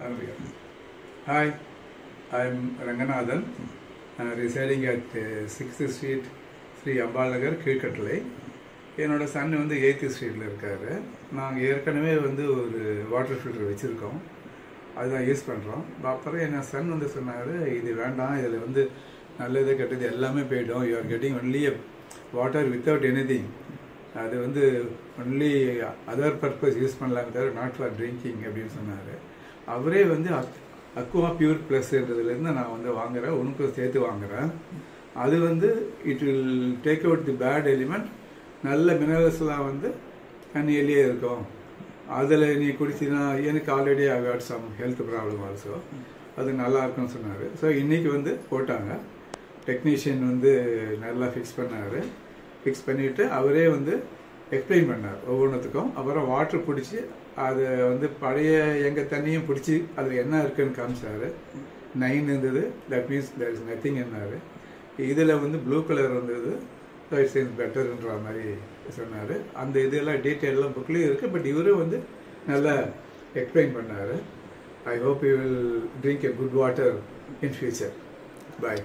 Hi, I'm Ranganathan, residing at 6th Street, Sri Ambalagar, Kirkattalai. என்னோட Sun வந்து 8th ஸ்ட்ரீட்டில் இருக்கார். நாங்கள் ஏற்கனவே வந்து ஒரு வாட்டர் ஃபில்டர் வச்சுருக்கோம், அதுதான் யூஸ் பண்ணுறோம். அப்புறம் என் சன் வந்து சொன்னார், இது வேண்டாம், இதில் வந்து நல்லது கெட்டது எல்லாமே போய்டும், you are getting only water without any, அது வந்து ஒன்லி அதர் பர்பஸ் யூஸ் பண்ணலாமே தவிர நாட் ஃபார் ட்ரிங்கிங் அப்படின்னு சொன்னார். அவரே வந்து அக்வா பியூர் ப்ளஸ்ன்றதுலேருந்து நான் வந்து வாங்குகிறேன், உனக்கும் சேர்த்து வாங்குகிறேன். அது வந்து it will take out the bad element, நல்ல மினரல்ஸ்லாம் வந்து தண்ணியிலேயே இருக்கும். அதில் நீ குடிச்சின்னா, எனக்கு already I had some health problem also, அது நல்லா இருக்குன்னு சொன்னார். ஸோ இன்றைக்கி வந்து போட்டாங்க, டெக்னீஷியன் வந்து நல்லா ஃபிக்ஸ் பண்ணார். ஃபிக்ஸ் பண்ணிவிட்டு அவரே வந்து எக்ஸ்பிளைன் பண்ணார் ஒவ்வொன்றுத்துக்கும். அப்புறம் வாட்ரு பிடிச்சி அதை வந்து பழைய எங்கள் தண்ணியும் பிடிச்சி அதில் என்ன இருக்குதுன்னு காமிச்சார். 9 இருந்தது, that means there is nothing என்னார். இதில் வந்து ப்ளூ கலர் வந்தது, ஸோ இட்ஸ் இஸ் பெட்டர்ன்ற மாதிரி சொன்னார். அந்த இதெல்லாம் டீட்டெயிலெலாம் புக்லேயும் இருக்குது, பட் இவரும் வந்து நல்லா எக்ஸ்பிளைன் பண்ணார். I hope you will drink a good water in future. Bye.